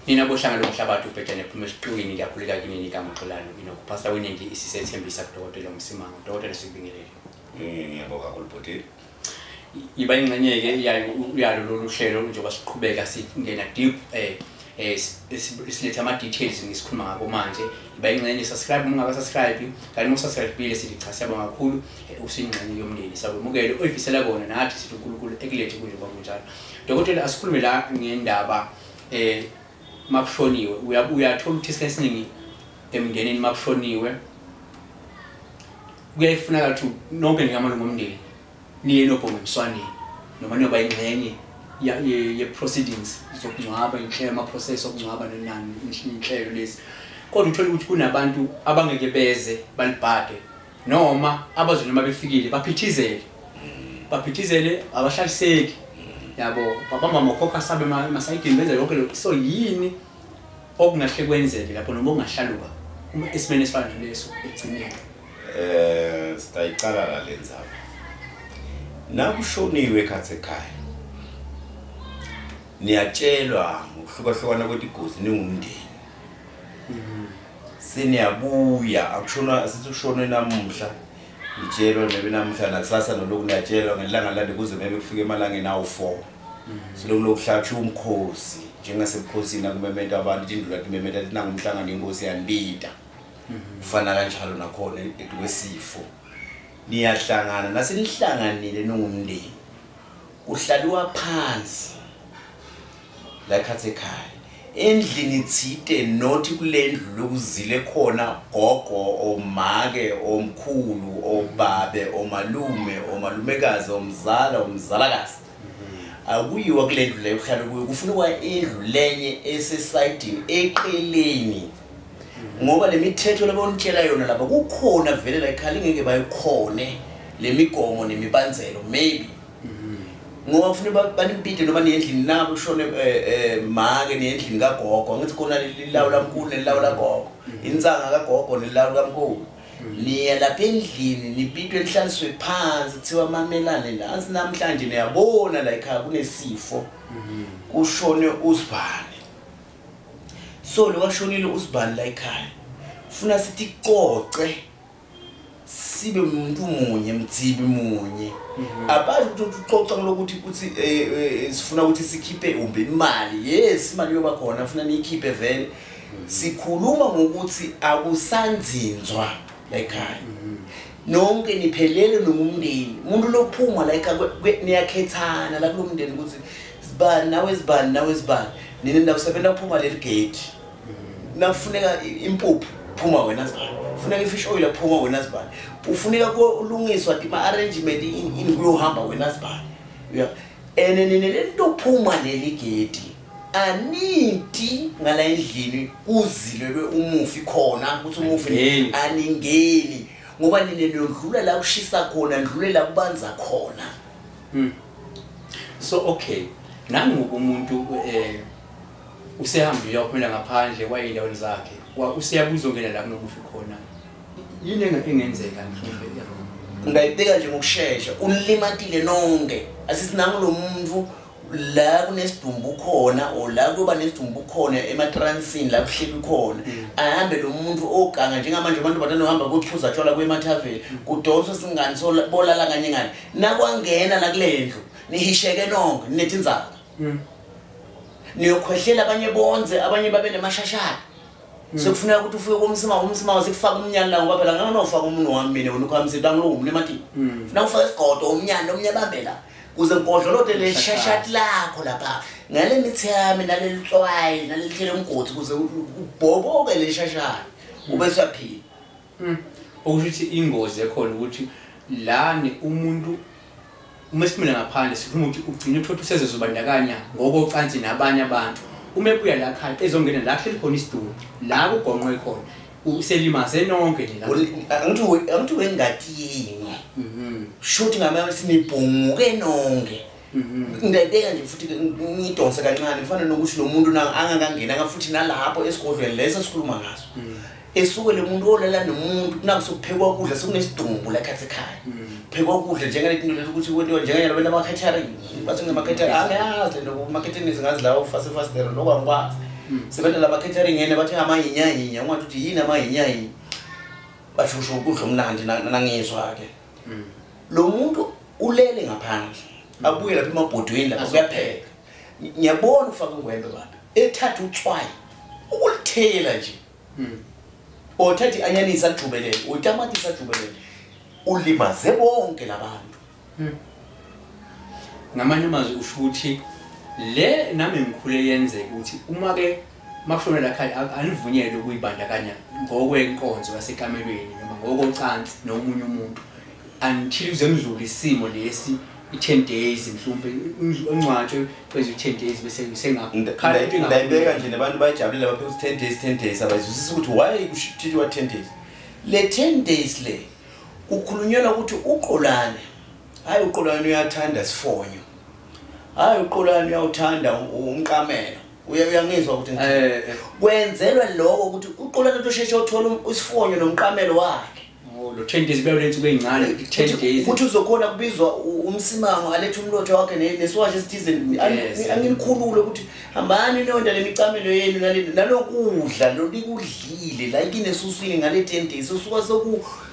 Nina bohlanga lomhlabathi ubhedane ephuma esiqwini liyakhuleka kinini igama Xolani inokuphasa weningi isisethembisa kudokotela Msimango dokotela sikubingelele. Ngiyabonga kakhulu bhotile. Iba ingxenye ke yalo lolu hlelo njengoba siqhubeka singena deep siletha ama details ngisikhuluma ngabo manje. Iba ingxenye subscribe ungaka subscribe kanti uma subscribe bile sithi cha siyabonga kakhulu usingxenye yomndeni sabemukele oyifisela kona nathi sithi uNkulunkulu ekulethe kunje kwakunjalo. Dokotela asikhulume la ngendaba makushoniwe uyathola ukuthi isikhathi esiningi emndenini makushoniwe kuyayifuna ukuthi nonke njengamalungu omndeni niye nobhongo emswaneni noma niyoba ingxenye ye proceedings zokungcwaba inhlelo ama process okungcwaba nenani inhlelo lezi kodwa uthola ukuthi kunabantu abangeke beze balibhade noma abazwe noma befikile baphithizele abahlaliseki yabo babamba amakhokha sabe masayidini benza yonke lo so yini okungahle kwenzeke lapho noma ungahlaluka uma esimene esifana leso egcineni sitayicala la lenzaba nakushoniwe ekhathe ekhaya niyatshelwa ngokuhlukahlukana kwetigozi ningumndeni seniyabuya akushona asisushone namuhla nitshelwa nebe namuhla nakusasa noloku niyatshelwa ngelanga lande kuze mebe kufike emalangeni awu4 silokuhlatsha umkhosi njengasebukhosini akumemeta abantu indlu lathi memeta nangumhlangano inkosi yanibita ufana kanjalo nakhona ekwesifo niyahlangana nasenihlanganile nongumndeni uhlaliwa phansi la khathe ekhaya endlini ithite nothi kulendlu lokuzile khona gogo omake omkhulu obabe omalume omalumekazi omzalakazi akuyiwa kulendlu leyo uhlala kuyo kufunwa indlu lenye esesayidini eqeleni ngoba lemithetho labonitshela yona lapha kukhona vele la ekhaya ngeke bayikhone lemigomo nemibandela maybe ngoba ufuna banimpide noma nendlini nabo ushone make nendlini kagogo ngithi khona lilawu lamkhulu nelilawu lagogo insanga kagogo nelilawu kamkhulu niya lapha endlini nipitwe nihlaliswe phansi kuthiwa mamelane nansi namhlanje niyabona la ekhaya kunesifo kushone uSibani so lo washonile uSibani la ekhaya ufuna sithi qoce sibe umuntu munye mdzibi munye abazi ukuthi uxoxa lokuthi kuthi sifuna ukuthi sikhiphe umbe imali yes imali yoba khona ufuna niyikhiphe vele sikhuluma ngokuthi akusanzinzwa la ekhaya nonke niphelele nomumndeni umuntu lophuma la ekhaya niyakhethana la kulomndeni ukuthi sibani nawe sibani nini ndakusebenza ukuphuma leli gate nafuneka impuphu phuma wena sibani ufuneka ifish oil aphuma wena sibani ufuneka kolungiswa ima arrangement in kuyohamba wena sibani nini lento phuma leli gate aniti ngala endlini kuzilelwe umufi khona ukuthi umufi aningeni ngoba nini nodlula la kushisa khona ndlule la kubanza khona so okay nangu umuntu usehambile yaphumela ngaphandle kwayindawo zakhe usiyabuza ongena la kunokufi khona yini engenzeka mhlawumbe ngayibeka nje ngokusheshsha unlimatile nonke asisinangu lo muntu la kunesidumbu khona o la kuba nesidumbu khona ematransini la kuhleli khona ahambe lo muntu oganga njengamanje abantu batana uhamba kuphuza tshwala kwemathaveni kudonso singani so bolala kanye ngani nakwangena la kulendlu nihisheke nonke ninethi inzaka niyokhwehlela abanye bonze abanye babe nemashashana sekufuneka ukuthi ufike kumsima sikufaka umnyana la ngoba phela nganofaka umuntu wami mina unokhambise bangilo nemati ufuna ufaka isigodo umnyana omnyabambela kuze ngibodlolote le shashati lakho lapha ngale mithi yami naleli tswayi naleli umgodi kuze ubhoboke le shashati ube saphila ukuthi ingozi ekhona ukuthi lani umuntu uma simile ngaphandle sikhuluma ukuthi ugcina uthola usezozobandakanya ngokocansi nabanye abantu uma ebuya la ekhaya ezongena la hleli khona isidumbu la kugonqwe khona uselimase nonke nje la angithi wengati yini shothi ngama sinibhunguke nonke ngidayibeka nje futhi ngidonse kancane kufanele nokuthi lo muntu angakangena ngafuthi nalapho esigodlweni leso sikhuluma ngaso esuke le muntu olala nomuntu nakusokuphekwa kudla sekunesidumbu la khathe ekhaya phekwa kudla njengalethi into ukuthi kwentiwa njenganyalo bena ama catering bathi ngama catering angazi lo marketing izingazi la ufase fastero lokho angikwazi sebenza laba catering yena bathi amahinyahinya ungathi uthi yini amahinyahinya bashusho ukudla omnandi nangizwa ke lo muntu ulele ngaphandle abuye lapha emabhodweni lapha kuyapheka ngiyabona ufaka ingwembe baba ethatha utswayi ukulithela nje othathi anyanisa ajubelele utamati ajubelele ulimaze bonke labantu ngamanye amazwi usho ukuthi le nami ngikhule yenzeka ukuthi uma ke makushonela ekhaya anivunyelwe ukuyibandakanya ngokwenkonzo yasekamelweni noma ngokocansi nomunye umuntu until uzemdlula isimo lesi i10 days mhlawumbe ungcwatshwe kwezi 10 days bese sengakhala into ingayibeka nje nabantu bayajabulela baphe 10 days abayizwisisa ukuthi why kushithwa 10 days le 10 days le kukhulunywa ukuthi uqolane hayi uqolane uyathanda sifonyo hayi uqolane uyawuthanda umqamelo uyangizwa ukuthi kwenzelwa lokho ukuthi uqolane utosheshe uthola isifonyo nomqamelo wakhe lo 10 days beyolensuku ezincane 10 days ukuthi uzokhona kubizwa Msimango alethe umlotho wakhe neswashi esithize anginikhulule ukuthi hambani nonda lemicamelo yenu nalokudla lolikudlile la ikinesuswini ngale 10 days usuka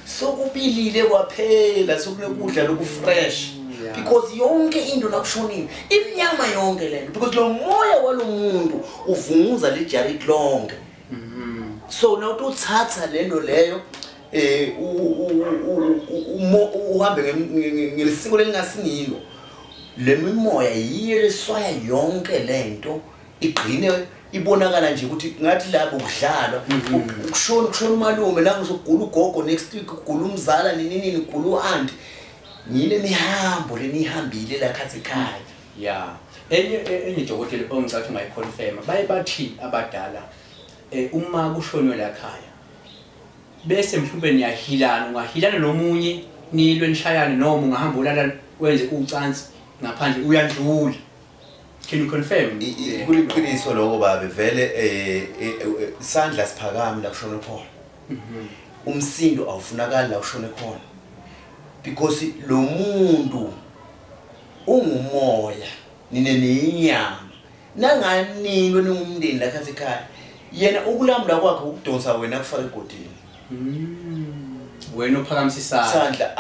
sokubilile kwaphela sokunekudla lokufresh because yonke into nakushoniwe iminyama yonke lento because lo moya walomuntu uvunguza lejarit lonke so nawuthi uthatha lento leyo uhambe ngelisiko lelingasingilo lemimoya yiyo leswaya yonke lento igcine ibonakala nje ukuthi ngathi labo ukudlalwa ukushona umalume la ngizogula ugogo next week ugula umzala nini ugula uaunt yile mihambo lenihambile la khathi ekhaya enye dokotela ongicathi ungayiconfirm baye bathi abadala uma kushonwe la ekhaya bese mhlawumbe niyahilana ungahilana nomunye nilwe nishayane noma ungahamba ulala wenze ucansi ngaphandle uyandlula can you confirm kuliqiniso lokho babe vele isandla siphakame la kushone khona umsindo awufunakali la kushone khona because lo muntu ungumoya nine nenyama nanganini ningumndeni la khathi ekhaya yena ukulambula kwakhe ukudonsa wena kufaka egodini wena uphakamisisa isandla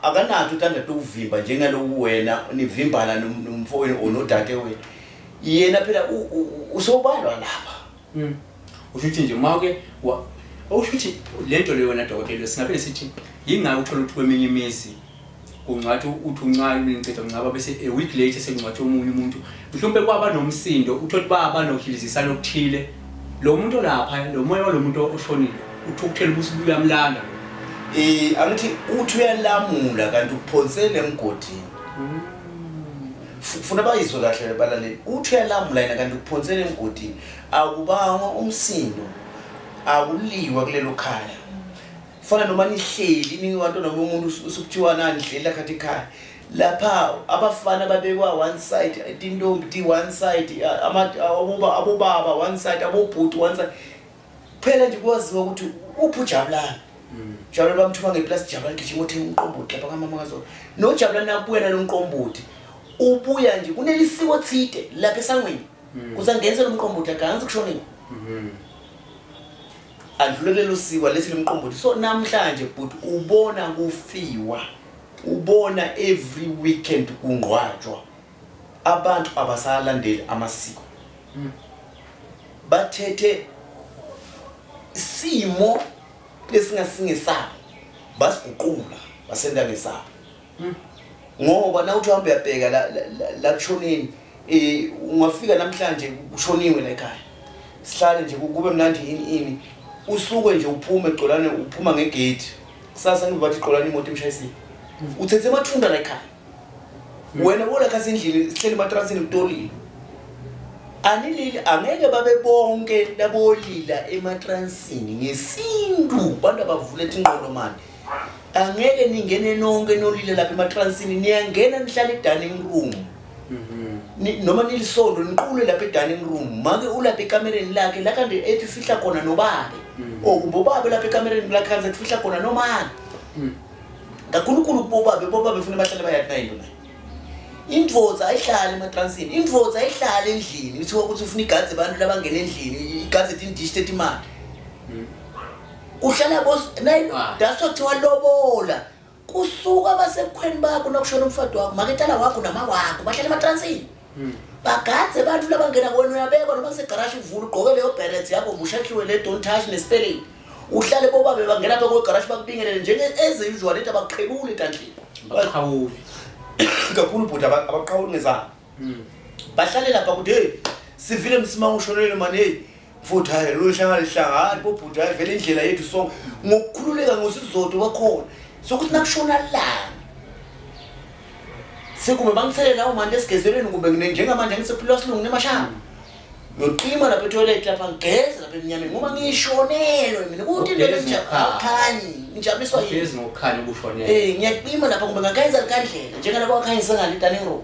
akanathi uthanda ukuvimba njengaloku wena nivimbana nomfowenu onodade wena yena phela usobalwa lapha ushuthi nje mawuke ushuthi lento leyo wena dokotela singaphela sithi yingaka uthola ukuthi kweminye imizi ungcwathi uthi uncane unicetha ngcaba bese a week later sengcwathi omunye umuntu mhlawumbe kwaba nomsindo uthothi baba nokhilizisana okuthile lo muntu lapha lo moya walomuntu oshonile uthukuthela ubusuku uyamlanda angithi uthi uyalamula kanti uphonsele emgodini funa bayizwe kahle balaleli uthi uyalamula yena kanti uphonsele emgodini akubanga umsindo akuliwa kulelo khaya fana noma nihleli ningabantu noma umuntu usukuthiwa nani hlela khathi ekhaya lapha abafana babekwa one side intombi one side abobaba one side abobhuti one side phela nje kwaziwa ukuthi uphujabulana Jabulani bamthuma ngeplast Jabulani gijima uthenga umqombothi lapha kamama kaZola no Jabulani nakubuya nalomqombothi ubuya nje kunelisiko thide lapha esangweni kuzangenza lo mqombothi aganze kushonile adlulele lo siko lethi lomqombothi so namhlanje but ubona kufiwa ubona every weekend kungqwatshwa abantu abasalandeli amasiko bathethe simo lesingasingesabo basiguqula basenda ngesabo ngoba na uthi uhamba uyabheka la kushoneni ungafika namhlanje kushoniwe la ekhaya sihlale nje kube mnandi ini usuke nje uphume egcolane uphuma ngegate kusasa ngibathi igcolane imoto emshayisile uthethe emathunda la ekhaya wena bola kasendlini sihleli matransini mtolile anilili angeke babe bonke labolila ematransini ngesintu bantu abavule ingqondo manje angeke ningene nonke nolile lapha ematransini niyangena nihlala edining room noma nilisondo niqule lapha edining room make ulapha ekamereni lakhe la kande ethi fihla khona nobabe kumbe ubabe lapha ekamereni lakhe kanze fihla khona nomani kakhulukhulu bobabe ufuna bahlale bayathi into nayo indvodza ayihlala ematransini indvodza ayihlala endlini uthiwa ukuthi ufuna igazi abantu labangena endlini igazi etindishi tetimali uhlala boss nayi daso kuthiwa lobola kusuka basebukhweni bakho nokushona umfati wakho maketala wakho nama wakho bahlala ematransini bagadze abantu labangena kuwena uyabekwa noma kusegarashi uvula ugqoke leyo beret yakho mushakhiwe le don't touch nespelling uhlale bobabe bangena phakathi kwegarashi bakubingelele njenge eze usual leta baqhebule entandleni baqhawule kakhulu bhuti abaqhawule ngezana bahlale lapha kuthi hey sivile Msimango ushonelwe manje hey futhi hayi lo hlangana bobhuti hayi vele indlela yethu sonke ngokukhululeka ngosizotho bakhona sokuthi nakushona la sekume bangithelela lawo manje esigezelweni kumbe njengamanje ngisephila silungu nemashamba ngoqima lapha etoilet lapha ngigeza lapha eminyameni ngoba ngishonelwe mina ukuthi into lenjakhanyi ngijabuliswa yini ngezi ngokukhanya ubushonelwe ngiyaqima lapha kumbe ngakayisa likandlela njengalabo akhanyisa ngale dining room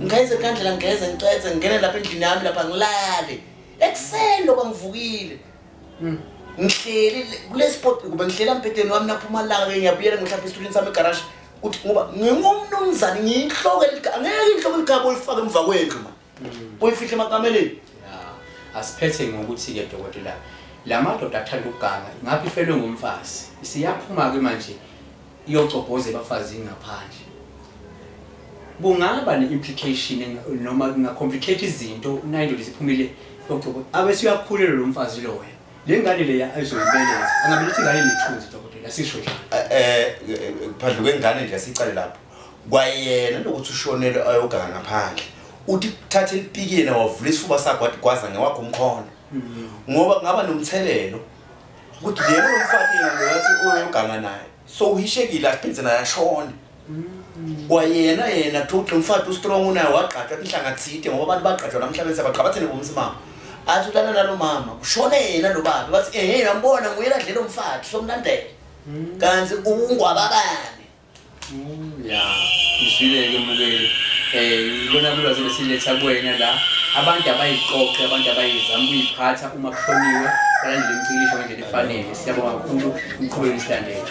ngikayisa likandlela ngigeza ngicwethe ngene lapha endlini yami lapha ngilale ekseni lokho ngivukile ngihleli kule spot kube ngihlela empedeni wami naphuma langa ke ngiyabuyela ngihlapha isitulini sami egarage ukuthi ngoba ngingumnumzane ngiyinhloko angeke inhloko ligabo uyifake emva kwendlu man boyifihle emakameleni asiphethe ngokuthi ke dokotela lamadoda athanda ukuganga ngapha ifelwe ngumfazi siyaphuma ke manje iyocobhoza abafazi ngaphandle kungaba neimplication noma kungacomplicate izinto nayinto lesiphumile yocobhoza abe siyakhulelwa lo mfazi loyo lengane leya ayizoyibeletha angabe lithi ngane lethunzi dokotela sisho njalo phandle kwengane nje asicale lapho kwayena lokuthi ushonele ayoganga ngaphandle uthi thathe lipiki yena wavula isifuba sakho wathi gwaza ngewakho umkhondo ngoba ngaba nomthelelo ukuthi yena umfati yena ngathi uyoganga naye so uhishekile aphindze naye ashona kwayena thothi umfati ustrong unaye waqhathwa inhlanga thide ngoba abantu baqhathwa namhlanje sebaqhabathele ngomsimamo athi ulana nalo mama kushone yena lo baba bathi uyambona nguyela dlela umfati somlandela kanti ungwababani ya isile ke mukeli ibona ulwazi lesiletha kuwena la abantu abayiqoqe abantu abayizama ukuyiphatha uma kushoniwe balandele imicilisho ngendlela efanele siyabonga kakhulu umqhubeko isilandele